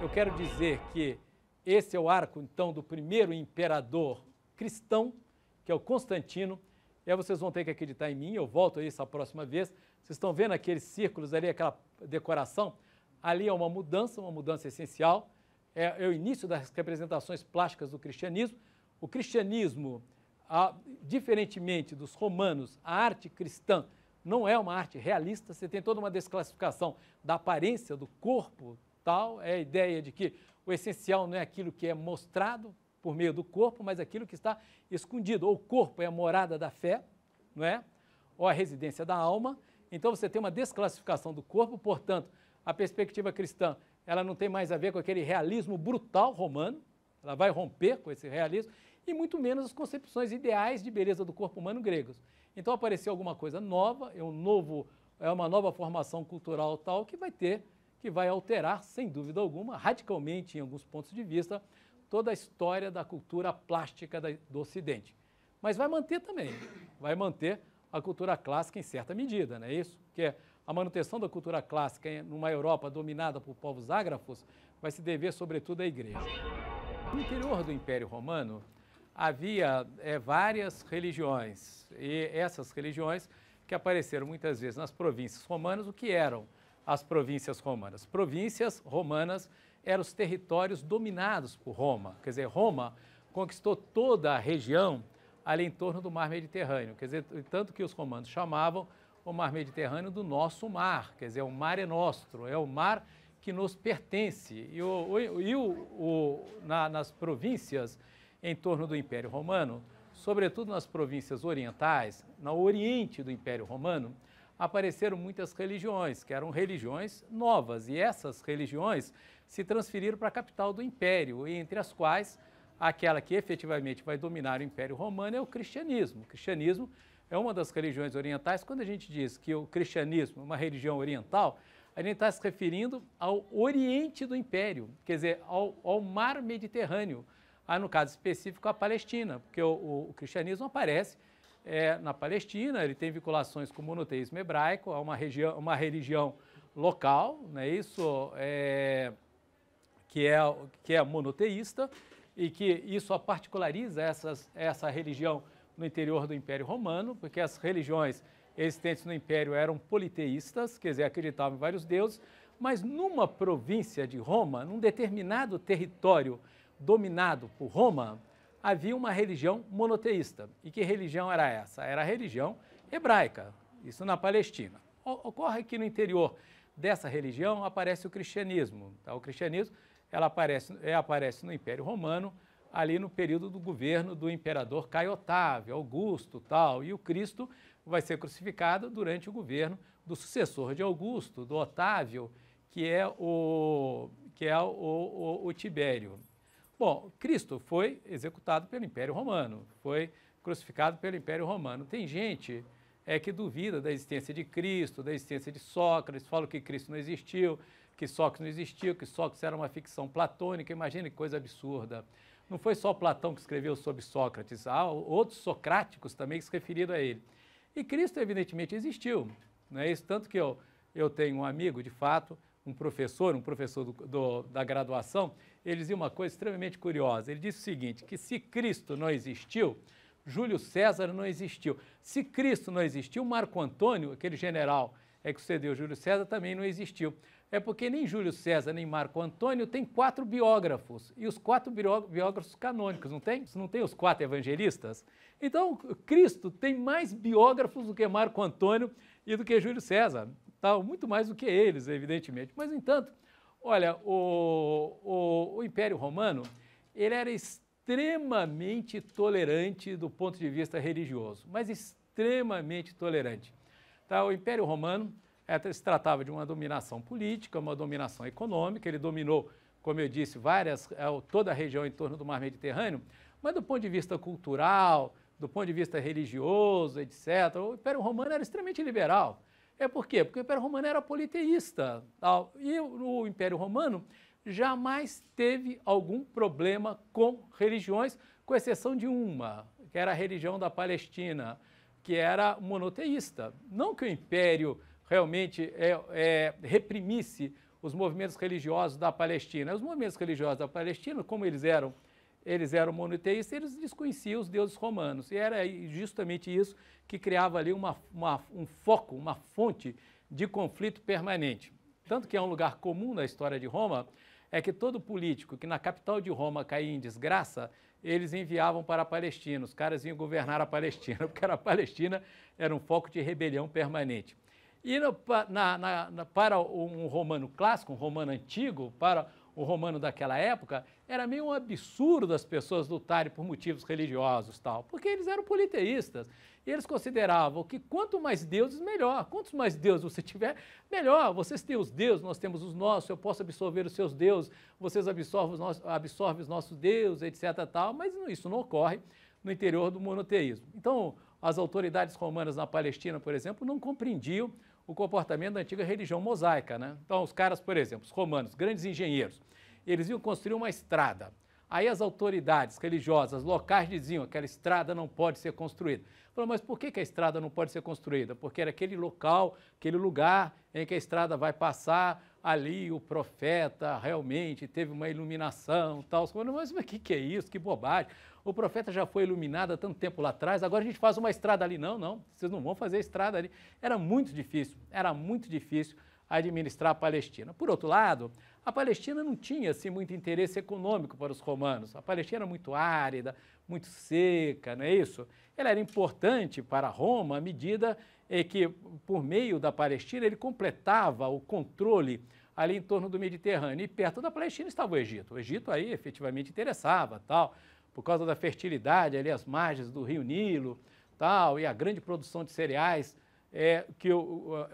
Eu quero dizer que esse é o arco, então, do primeiro imperador cristão, que é o Constantino. E aí vocês vão ter que acreditar em mim, eu volto a isso a próxima vez. Vocês estão vendo aqueles círculos ali, aquela decoração? Ali é uma mudança essencial. É o início das representações plásticas do cristianismo. O cristianismo, diferentemente dos romanos, a arte cristã não é uma arte realista. Você tem toda uma desclassificação da aparência do corpo, tal. É a ideia de que o essencial não é aquilo que é mostrado por meio do corpo, mas aquilo que está escondido. Ou o corpo é a morada da fé, não é? Ou a residência da alma. Então você tem uma desclassificação do corpo, portanto, a perspectiva cristã, ela não tem mais a ver com aquele realismo brutal romano, ela vai romper com esse realismo, e muito menos as concepções ideais de beleza do corpo humano gregos. Então apareceu alguma coisa nova, é uma nova formação cultural tal que vai alterar, sem dúvida alguma, radicalmente em alguns pontos de vista, toda a história da cultura plástica do Ocidente. Mas vai manter também, vai manter a cultura clássica em certa medida, não é isso? Porque a manutenção da cultura clássica numa Europa dominada por povos ágrafos vai se dever sobretudo à Igreja. No interior do Império Romano havia várias religiões, e essas religiões que apareceram muitas vezes nas províncias romanas. O que eram as províncias romanas? Províncias romanas eram os territórios dominados por Roma, quer dizer, Roma conquistou toda a região ali em torno do mar Mediterrâneo, quer dizer, tanto que os romanos chamavam o mar Mediterrâneo do nosso mar, quer dizer, o mar é nostro, é o mar que nos pertence. Nas províncias em torno do Império Romano, sobretudo nas províncias orientais, no oriente do Império Romano, apareceram muitas religiões, que eram religiões novas, e essas religiões se transferiram para a capital do Império, entre as quais aquela que efetivamente vai dominar o Império Romano é o cristianismo. O cristianismo é uma das religiões orientais. Quando a gente diz que o cristianismo é uma religião oriental, a gente está se referindo ao oriente do Império, quer dizer, ao mar Mediterrâneo, no caso específico a Palestina, porque o cristianismo aparece na Palestina, ele tem vinculações com o monoteísmo hebraico, é uma religião local, não é isso? Que é monoteísta, e que isso a particulariza essa religião no interior do Império Romano, porque as religiões existentes no Império eram politeístas, quer dizer, acreditavam em vários deuses, mas numa província de Roma, num determinado território dominado por Roma, havia uma religião monoteísta. E que religião era essa? Era a religião hebraica, isso na Palestina. Ocorre que no interior dessa religião aparece o cristianismo. Tá? O cristianismo aparece no Império Romano, ali no período do governo do imperador Caio Otávio, Augusto, tal, e o Cristo vai ser crucificado durante o governo do sucessor de Augusto, do Otávio, que é o Tibério. Bom, Cristo foi executado pelo Império Romano, foi crucificado pelo Império Romano. Tem gente que duvida da existência de Cristo, da existência de Sócrates, fala que Cristo não existiu, que Sócrates não existiu, que Sócrates era uma ficção platônica. Imagine que coisa absurda. Não foi só Platão que escreveu sobre Sócrates, há outros socráticos também que se referiram a ele. E Cristo, evidentemente, existiu. Não é isso? Tanto que eu tenho um amigo, de fato, um professor da graduação, ele dizia uma coisa extremamente curiosa. Ele disse o seguinte, que se Cristo não existiu, Júlio César não existiu. Se Cristo não existiu, Marco Antônio, aquele general que sucedeu Júlio César, também não existiu. É porque nem Júlio César, nem Marco Antônio tem 4 biógrafos, e os 4 biógrafos canônicos, não tem? Não tem os 4 evangelistas? Então, Cristo tem mais biógrafos do que Marco Antônio e do que Júlio César, tá? Muito mais do que eles, evidentemente. Mas, no entanto, olha, o Império Romano, ele era extremamente tolerante do ponto de vista religioso, mas extremamente tolerante. Tá? O Império Romano se tratava de uma dominação política, uma dominação econômica. Ele dominou, como eu disse, toda a região em torno do mar Mediterrâneo, mas do ponto de vista cultural, do ponto de vista religioso, etc., o Império Romano era extremamente liberal. Por quê? Porque o Império Romano era politeísta, tal, e o Império Romano jamais teve algum problema com religiões, com exceção de uma, que era a religião da Palestina, que era monoteísta. Não que o Império realmente reprimisse os movimentos religiosos da Palestina. Os movimentos religiosos da Palestina, como eles eram monoteístas, eles desconheciam os deuses romanos. E era justamente isso que criava ali um foco, uma fonte de conflito permanente. Tanto que é um lugar comum na história de Roma, é que todo político que na capital de Roma caía em desgraça, eles enviavam para a Palestina, os caras iam governar a Palestina, porque a Palestina era um foco de rebelião permanente. E para um romano clássico, um romano antigo, para o romano daquela época, era meio um absurdo as pessoas lutarem por motivos religiosos, tal, porque eles eram politeístas. E eles consideravam que quanto mais deuses, melhor. Quantos mais deuses você tiver, melhor. Vocês têm os deuses, nós temos os nossos, eu posso absorver os seus deuses, vocês absorvem os nossos deuses, etc. Tal, mas isso não ocorre no interior do monoteísmo. Então, as autoridades romanas na Palestina, por exemplo, não compreendiam o comportamento da antiga religião mosaica, né? Então, os caras, por exemplo, os romanos, grandes engenheiros, eles iam construir uma estrada. Aí as autoridades religiosas locais diziam que aquela estrada não pode ser construída. Falaram, mas por que a estrada não pode ser construída? Porque era aquele local, aquele lugar em que a estrada vai passar, ali o profeta realmente teve uma iluminação, tal. Mas o que é isso? Que bobagem. O profeta já foi iluminado há tanto tempo lá atrás, agora a gente faz uma estrada ali. Não, vocês não vão fazer estrada ali. Era muito difícil administrar a Palestina. Por outro lado, a Palestina não tinha assim, muito interesse econômico para os romanos. A Palestina era muito árida, muito seca, não é isso? Ela era importante para Roma à medida que, por meio da Palestina, ele completava o controle ali em torno do Mediterrâneo. E perto da Palestina estava o Egito. O Egito aí efetivamente interessava, tal, por causa da fertilidade ali às margens do rio Nilo, tal, e a grande produção de cereais,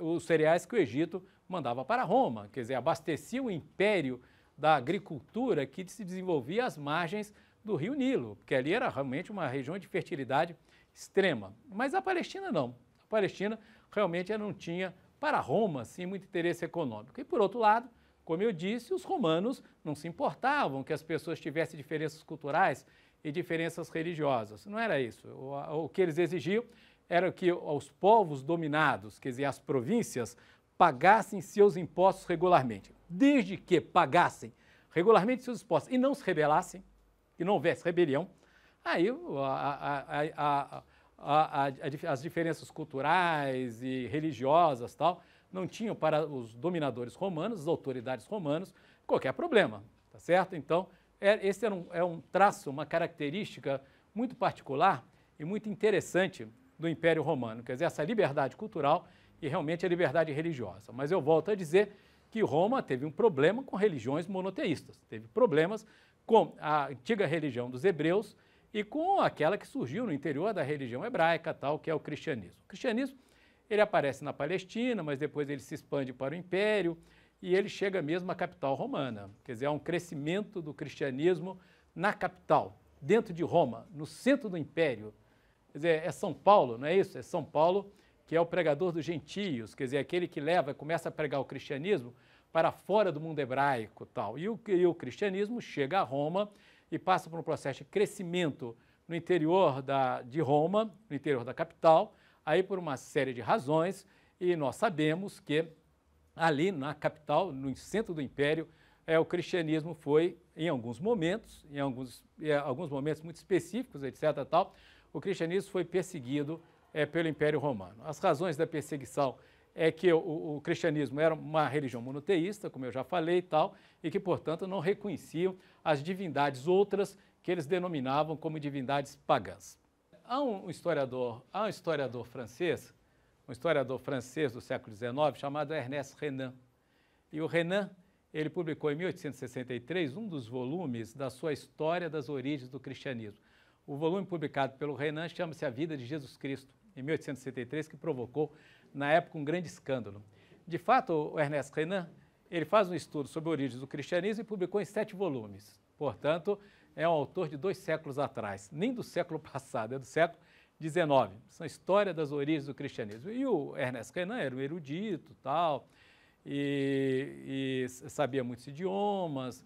os cereais que o Egito mandava para Roma, quer dizer, abastecia o império da agricultura que se desenvolvia às margens do rio Nilo, porque ali era realmente uma região de fertilidade extrema. Mas a Palestina não. A Palestina realmente não tinha para Roma assim, muito interesse econômico. E por outro lado, como eu disse, os romanos não se importavam que as pessoas tivessem diferenças culturais e diferenças religiosas. Não era isso. O que eles exigiam era que os povos dominados, quer dizer, as províncias, pagassem seus impostos regularmente. Desde que pagassem regularmente seus impostos e não se rebelassem, e não houvesse rebelião, aí as diferenças culturais e religiosas tal, não tinham para os dominadores romanos, as autoridades romanas, qualquer problema, tá certo? Então, esse é um traço, uma característica muito particular e muito interessante do Império Romano, quer dizer, essa liberdade cultural e realmente a liberdade religiosa. Mas eu volto a dizer que Roma teve um problema com religiões monoteístas, teve problemas com a antiga religião dos hebreus e com aquela que surgiu no interior da religião hebraica, tal, que é o cristianismo. O cristianismo, ele aparece na Palestina, mas depois ele se expande para o Império e ele chega mesmo à capital romana. Quer dizer, há um crescimento do cristianismo na capital, dentro de Roma, no centro do Império. Quer dizer, é São Paulo, não é isso? É São Paulo que é o pregador dos gentios, quer dizer, aquele que começa a pregar o cristianismo para fora do mundo hebraico, tal. E o cristianismo chega a Roma e passa por um processo de crescimento no interior de Roma, no interior da capital, aí por uma série de razões, e nós sabemos que ali na capital, no centro do império, o cristianismo foi, em alguns momentos, em alguns momentos muito específicos, etc., tal, o cristianismo foi perseguido pelo Império Romano. As razões da perseguição é que o cristianismo era uma religião monoteísta, como eu já falei e tal, e que, portanto, não reconheciam as divindades outras que eles denominavam como divindades pagãs. Há um historiador francês do século XIX, chamado Ernest Renan. E o Renan, ele publicou em 1863 um dos volumes da sua História das Origens do Cristianismo. O volume publicado pelo Renan chama-se A Vida de Jesus Cristo, em 1863, que provocou, na época, um grande escândalo. De fato, o Ernest Renan, ele faz um estudo sobre a origem do cristianismo e publicou em 7 volumes. Portanto, é um autor de 2 séculos atrás, nem do século passado, é do século XIX. São a História das Origens do Cristianismo. E o Ernest Renan era um erudito, tal, e sabia muitos idiomas,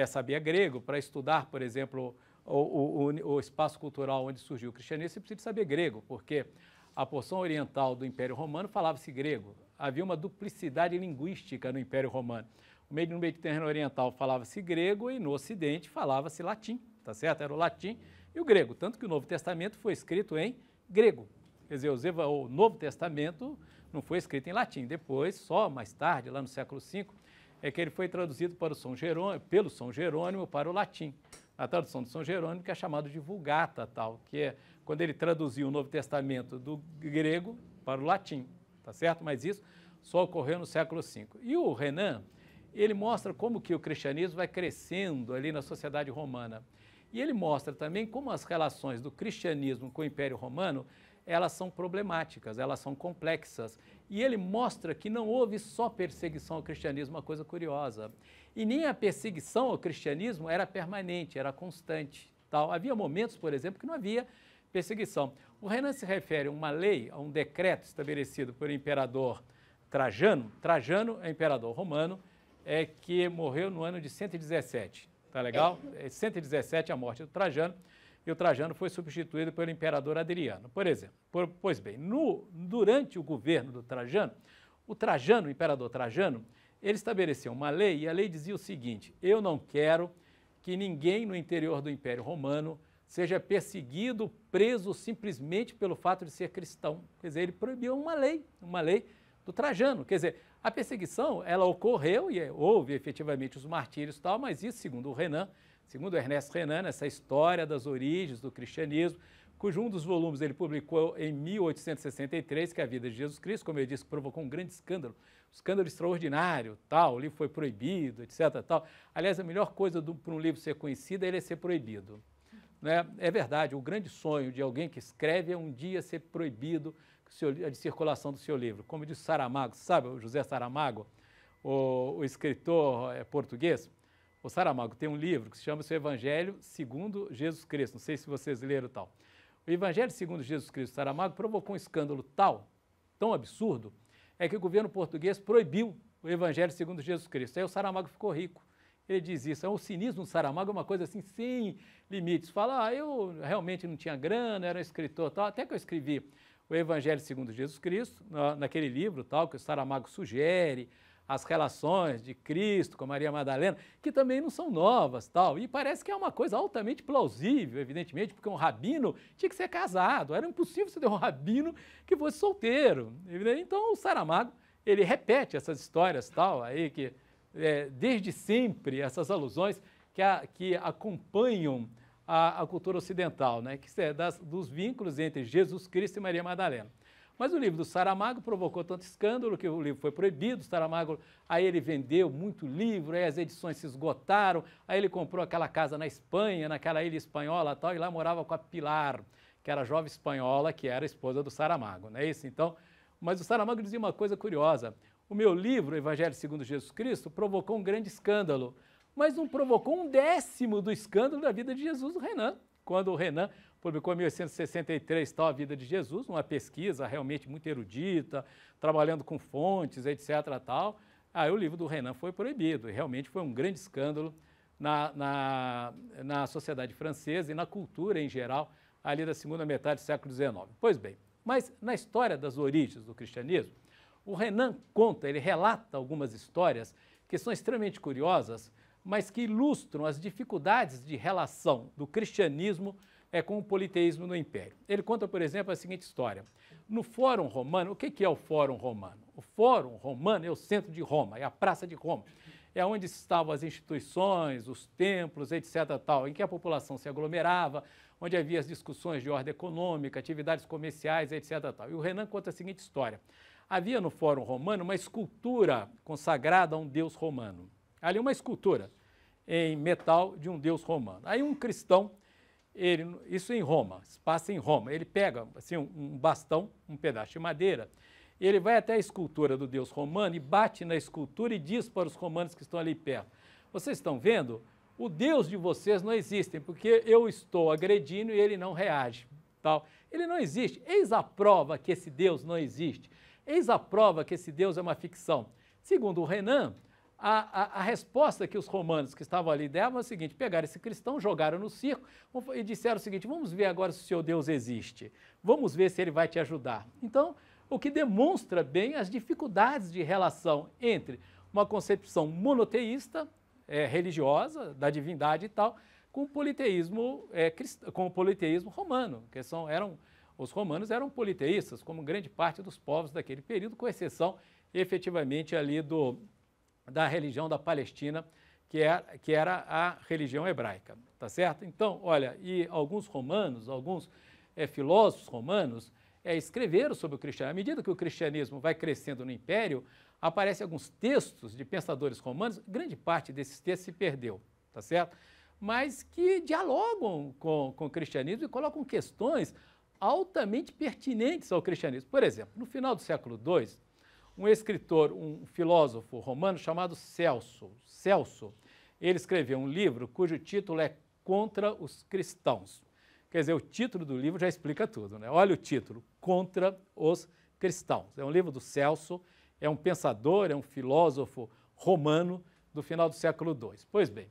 sabia grego. Para estudar, por exemplo, o espaço cultural onde surgiu o cristianismo, você precisa saber grego, porque a porção oriental do Império Romano falava-se grego. Havia uma duplicidade linguística no Império Romano. no Mediterrâneo Oriental falava-se grego e no Ocidente falava-se latim, tá certo? Era o latim e o grego, tanto que o Novo Testamento foi escrito em grego. Quer dizer, o Novo Testamento não foi escrito em latim. Depois, só mais tarde, lá no século V, é que ele foi traduzido pelo São Jerônimo para o latim. A tradução de São Jerônimo, que é chamado de Vulgata, tal, que é quando ele traduziu o Novo Testamento do grego para o latim, tá certo? Mas isso só ocorreu no século V. E o Renan, ele mostra como que o cristianismo vai crescendo ali na sociedade romana. E ele mostra também como as relações do cristianismo com o Império Romano, elas são problemáticas, elas são complexas. E ele mostra que não houve só perseguição ao cristianismo, uma coisa curiosa. E nem a perseguição ao cristianismo era permanente, era constante. Tal. Havia momentos, por exemplo, que não havia perseguição. O Renan se refere a uma lei, a um decreto estabelecido pelo imperador Trajano. Trajano é imperador romano, que morreu no ano de 117. Tá legal? 117 a morte do Trajano. E o Trajano foi substituído pelo imperador Adriano, por exemplo. Pois bem, durante o governo do Trajano, o imperador Trajano, ele estabeleceu uma lei e a lei dizia o seguinte: eu não quero que ninguém no interior do Império Romano seja perseguido, preso simplesmente pelo fato de ser cristão. Quer dizer, ele proibiu uma lei do Trajano. Quer dizer, a perseguição, ela ocorreu e houve efetivamente os martírios e tal, mas isso, segundo o Renan, segundo Ernest Renan, essa história das origens do cristianismo, cujo um dos volumes ele publicou em 1863, que é a vida de Jesus Cristo, como eu disse, provocou um grande escândalo extraordinário, tal, o livro foi proibido, etc. Tal. Aliás, a melhor coisa para um livro ser conhecido é ele ser proibido. Né? É verdade, o grande sonho de alguém que escreve é um dia ser proibido de circulação do seu livro. Como disse Saramago, sabe o José Saramago, o escritor português? O Saramago tem um livro que se chama O Evangelho segundo Jesus Cristo. Não sei se vocês leram tal. O Evangelho segundo Jesus Cristo, Saramago, provocou um escândalo tão absurdo, é que o governo português proibiu o Evangelho segundo Jesus Cristo. Aí o Saramago ficou rico. Ele diz isso. O cinismo do Saramago é uma coisa assim, sem limites. Fala, eu realmente não tinha grana, era um escritor tal. Até que eu escrevi o Evangelho segundo Jesus Cristo, naquele livro tal, que o Saramago sugere, as relações de Cristo com Maria Madalena, que também não são novas, tal, e parece que é uma coisa altamente plausível, evidentemente, porque um rabino tinha que ser casado, era impossível você ter um rabino que fosse solteiro. Então o Saramago, ele repete essas histórias, tal, aí que desde sempre essas alusões que acompanham a cultura ocidental, né, que é dos vínculos entre Jesus Cristo e Maria Madalena. Mas o livro do Saramago provocou tanto escândalo que o livro foi proibido. O Saramago, aí ele vendeu muito livro, aí as edições se esgotaram, aí ele comprou aquela casa na Espanha, naquela ilha espanhola tal, e lá morava com a Pilar, que era a jovem espanhola, que era a esposa do Saramago, não é isso? Então, mas o Saramago dizia uma coisa curiosa: o meu livro, Evangelho segundo Jesus Cristo, provocou um grande escândalo, mas não provocou 1/10 do escândalo da vida de Jesus, o Renan. Quando o Renan publicou em 1863 tal, A Vida de Jesus, uma pesquisa realmente muito erudita, trabalhando com fontes, etc. Tal. Aí o livro do Renan foi proibido, e realmente foi um grande escândalo na sociedade francesa e na cultura em geral, ali da segunda metade do século XIX. Pois bem, mas na história das origens do cristianismo, o Renan ele relata algumas histórias que são extremamente curiosas, mas que ilustram as dificuldades de relação do cristianismo com o politeísmo no Império. Ele conta, por exemplo, a seguinte história. No Fórum Romano, o que é o Fórum Romano? O Fórum Romano é o centro de Roma, é a Praça de Roma. É onde estavam as instituições, os templos, etc., tal, em que a população se aglomerava, onde havia as discussões de ordem econômica, atividades comerciais, etc., tal. E o Renan conta a seguinte história. Havia no Fórum Romano uma escultura consagrada a um deus romano. Ali uma escultura em metal de um deus romano. Aí um cristão, isso em Roma, se passa em Roma, ele pega assim, um bastão, um pedaço de madeira, ele vai até a escultura do deus romano e bate na escultura e diz para os romanos que estão ali perto: vocês estão vendo? O deus de vocês não existe, porque eu estou agredindo e ele não reage. Tal. Ele não existe. Eis a prova que esse deus não existe. Eis a prova que esse deus é uma ficção. Segundo o Renan, a resposta que os romanos que estavam ali deram é o seguinte: pegaram esse cristão, jogaram no circo e disseram o seguinte: vamos ver agora se o seu Deus existe, vamos ver se ele vai te ajudar. Então, o que demonstra bem as dificuldades de relação entre uma concepção monoteísta, religiosa, da divindade e tal, com o politeísmo, com o politeísmo romano, que os romanos eram politeístas, como grande parte dos povos daquele período, com exceção, efetivamente, ali da religião da Palestina, que era a religião hebraica, tá certo? Então, olha, e alguns romanos, alguns filósofos romanos escreveram sobre o cristianismo. À medida que o cristianismo vai crescendo no Império, aparecem alguns textos de pensadores romanos, grande parte desses textos se perdeu, tá certo? Mas que dialogam com o cristianismo e colocam questões altamente pertinentes ao cristianismo. Por exemplo, no final do século II, um escritor, um filósofo romano chamado Celso, ele escreveu um livro cujo título é Contra os Cristãos. Quer dizer, o título do livro já explica tudo, né? Olha o título, Contra os Cristãos. É um livro do Celso, é um pensador, é um filósofo romano do final do século II. Pois bem,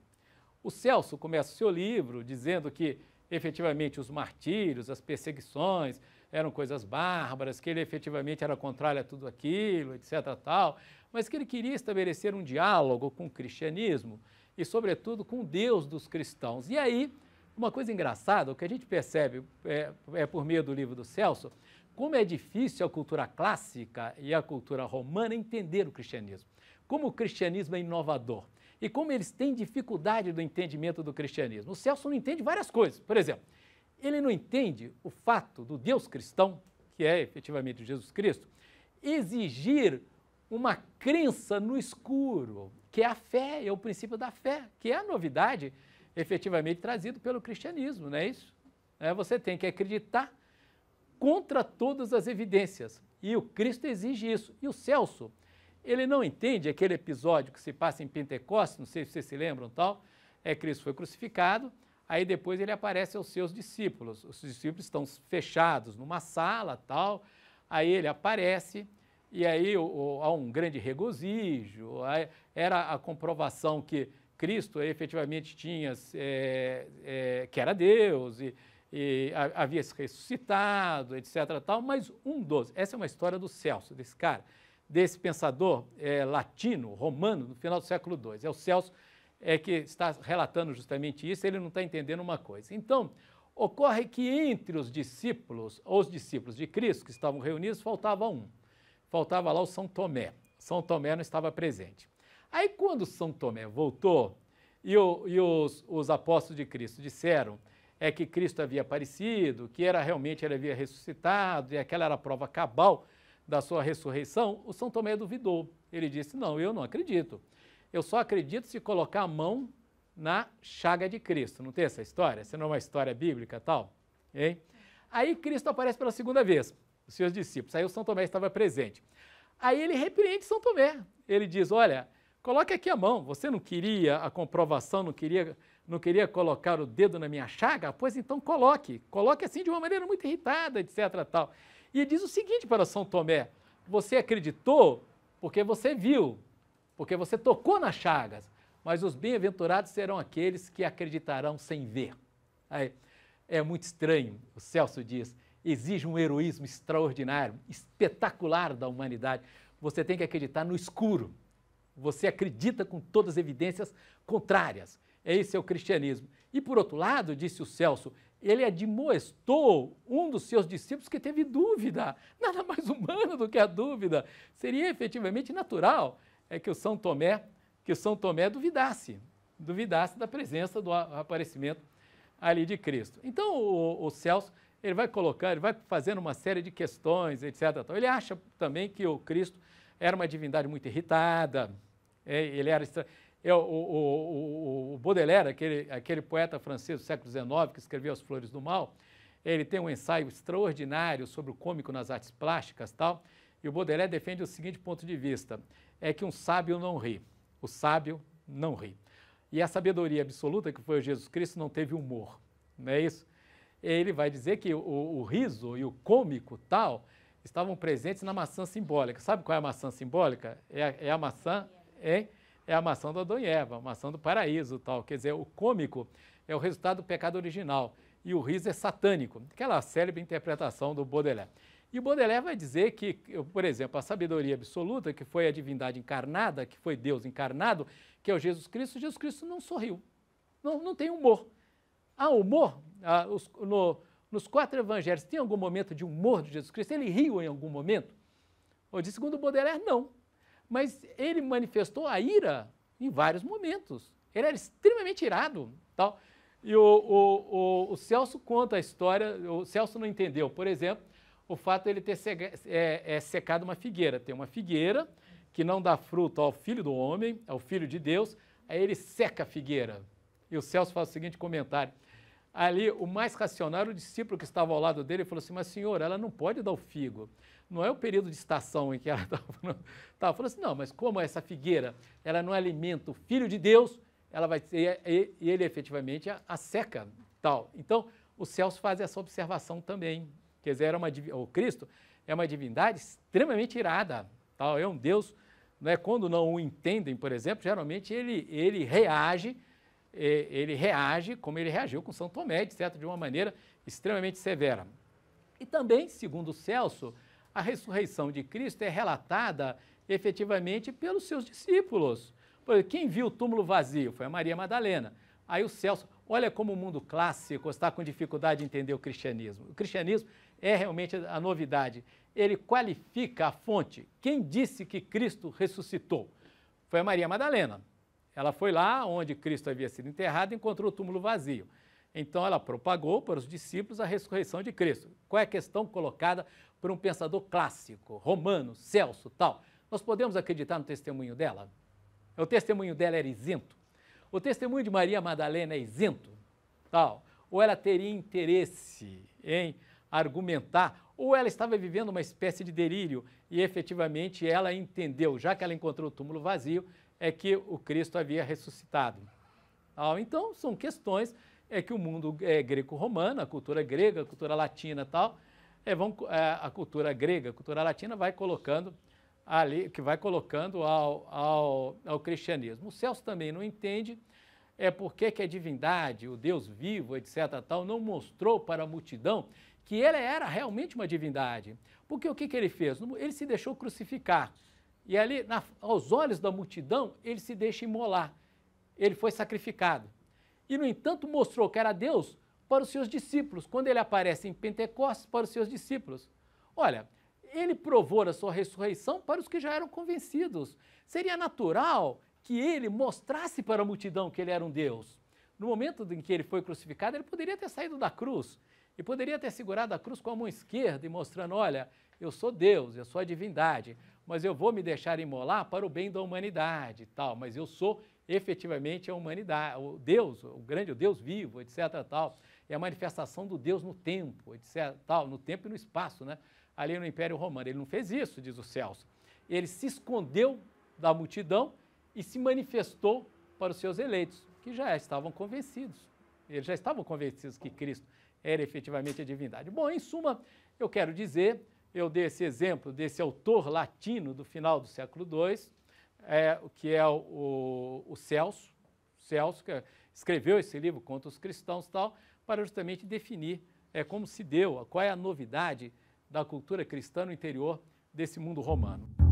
o Celso começa o seu livro dizendo que, efetivamente, os martírios, as perseguições eram coisas bárbaras, que ele efetivamente era contrário a tudo aquilo, etc. tal, mas que ele queria estabelecer um diálogo com o cristianismo e, sobretudo, com o Deus dos cristãos. E aí, uma coisa engraçada, o que a gente percebe por meio do livro do Celso, como é difícil a cultura clássica e a cultura romana entender o cristianismo, como o cristianismo é inovador e como eles têm dificuldade do entendimento do cristianismo. O Celso não entende várias coisas. Por exemplo, ele não entende o fato do Deus cristão, que é efetivamente Jesus Cristo, exigir uma crença no escuro, que é a fé, é o princípio da fé, que é a novidade efetivamente trazido pelo cristianismo, não é isso? Você tem que acreditar contra todas as evidências, e o Cristo exige isso. E o Celso, ele não entende aquele episódio que se passa em Pentecostes, não sei se vocês se lembram, tal, Cristo foi crucificado, aí depois ele aparece aos seus discípulos, os discípulos estão fechados numa sala, tal, aí ele aparece, e aí há um grande regozijo, era a comprovação que Cristo efetivamente tinha, que era Deus, e havia se ressuscitado, etc. Tal, mas essa é uma história do Celso, desse cara, desse pensador latino, romano, no final do século II. É o Celso que está relatando justamente isso, ele não está entendendo uma coisa. Então, ocorre que entre os discípulos de Cristo que estavam reunidos, faltava um. Faltava lá o São Tomé. São Tomé não estava presente. Aí, quando São Tomé voltou e os apóstolos de Cristo disseram que Cristo havia aparecido, que realmente ele havia ressuscitado e aquela era a prova cabal da sua ressurreição, o São Tomé duvidou. Ele disse, não, eu não acredito. Eu só acredito se colocar a mão na chaga de Cristo. Não tem essa história? Essa não é uma história bíblica tal? Hein? Aí Cristo aparece pela segunda vez, os seus discípulos. Aí o São Tomé estava presente. Aí ele repreende São Tomé. Ele diz, olha, coloque aqui a mão. Você não queria a comprovação, não queria colocar o dedo na minha chaga? Pois então coloque. Coloque assim de uma maneira muito irritada, etc. Tal. E diz o seguinte para São Tomé, você acreditou porque você viu, porque você tocou nas chagas, mas os bem-aventurados serão aqueles que acreditarão sem ver. Aí, é muito estranho, o Celso diz, exige um heroísmo extraordinário, espetacular da humanidade. Você tem que acreditar no escuro. Você acredita com todas as evidências contrárias. Esse é o cristianismo. E, por outro lado, disse o Celso, ele admoestou um dos seus discípulos que teve dúvida. Nada mais humano do que a dúvida. Seria efetivamente natural que o São Tomé duvidasse da presença do aparecimento ali de Cristo. Então, o Celso, ele vai fazendo uma série de questões, etc. Ele acha também que o Cristo era uma divindade muito irritada, ele era o Baudelaire, aquele poeta francês do século XIX que escreveu As Flores do Mal, ele tem um ensaio extraordinário sobre o cômico nas artes plásticas, tal, e o Baudelaire defende o seguinte ponto de vista, que um sábio não ri, o sábio não ri. E a sabedoria absoluta, que foi o Jesus Cristo, não teve humor, não é isso? Ele vai dizer que o riso e o cômico, tal, estavam presentes na maçã simbólica. Sabe qual é a maçã simbólica? É a maçã da Adão e Eva, a maçã do paraíso, tal. Quer dizer, o cômico é o resultado do pecado original e o riso é satânico, aquela célebre interpretação do Baudelaire. E Baudelaire vai dizer que, por exemplo, a sabedoria absoluta, que foi a divindade encarnada, que foi Deus encarnado, que é o Jesus Cristo não sorriu, não tem humor. Há humor? Nos 4 evangelhos, tem algum momento de humor de Jesus Cristo? Ele riu em algum momento? Ou de segundo Baudelaire, não. Mas ele manifestou a ira em vários momentos. Ele era extremamente irado. Tal. E o Celso conta a história, o Celso não entendeu, por exemplo, o fato de ele ter secado uma figueira. Tem uma figueira que não dá fruto ao Filho do Homem, ao Filho de Deus, aí ele seca a figueira. E o Celso faz o seguinte comentário. Ali, o mais racional era o discípulo que estava ao lado dele e falou assim, mas senhor, ela não pode dar o figo. Não é o período de estação em que ela estava falando assim, não, mas como essa figueira, ela não alimenta o Filho de Deus, ela vai ser, e ele efetivamente a seca. Tal. Então, o Celso faz essa observação também. Quer dizer, o Cristo é uma divindade extremamente irada. Tal. É um Deus, né, quando não o entendem, por exemplo, geralmente ele reage como ele reagiu com São Tomé, etc., de uma maneira extremamente severa. E também, segundo Celso, a ressurreição de Cristo é relatada efetivamente pelos seus discípulos. Por exemplo, quem viu o túmulo vazio foi a Maria Madalena. Aí o Celso, olha como o mundo clássico está com dificuldade de entender o cristianismo. O cristianismo é realmente a novidade. Ele qualifica a fonte. Quem disse que Cristo ressuscitou? Foi a Maria Madalena. Ela foi lá onde Cristo havia sido enterrado e encontrou o túmulo vazio. Então ela propagou para os discípulos a ressurreição de Cristo. Qual é a questão colocada por um pensador clássico, romano, Celso, tal? Nós podemos acreditar no testemunho dela? O testemunho dela era isento? O testemunho de Maria Madalena é isento? Tal? Ou ela teria interesse em argumentar, ou ela estava vivendo uma espécie de delírio e efetivamente ela entendeu, já que ela encontrou o túmulo vazio, é que o Cristo havia ressuscitado. Então, são questões que o mundo greco-romano, a cultura grega, a cultura latina e tal, a cultura grega, a cultura latina vai colocando ali, que vai colocando ao cristianismo. O Celso também não entende por que a divindade, o Deus vivo, etc., tal, não mostrou para a multidão que ele era realmente uma divindade. Porque o que ele fez? Ele se deixou crucificar. E ali, aos olhos da multidão, ele se deixa imolar. Ele foi sacrificado. E, no entanto, mostrou que era Deus para os seus discípulos, quando ele aparece em Pentecostes para os seus discípulos. Olha, ele provou a sua ressurreição para os que já eram convencidos. Seria natural que ele mostrasse para a multidão que ele era um Deus. No momento em que ele foi crucificado, ele poderia ter saído da cruz e poderia ter segurado a cruz com a mão esquerda e mostrando, olha, eu sou Deus, eu sou a divindade, mas eu vou me deixar imolar para o bem da humanidade, tal, mas eu sou efetivamente a humanidade, o Deus, o grande Deus vivo, etc, tal, é a manifestação do Deus no tempo, etc, tal, no tempo e no espaço, né? Ali no Império Romano. Ele não fez isso, diz o Celso. Ele se escondeu da multidão e se manifestou para os seus eleitos, que já estavam convencidos. Eles já estavam convencidos que Cristo era efetivamente a divindade. Bom, em suma, eu quero dizer, eu dei esse exemplo desse autor latino do final do século II, que é o Celso, que escreveu esse livro contra os cristãos e tal, para justamente definir como se deu, qual é a novidade da cultura cristã no interior desse mundo romano.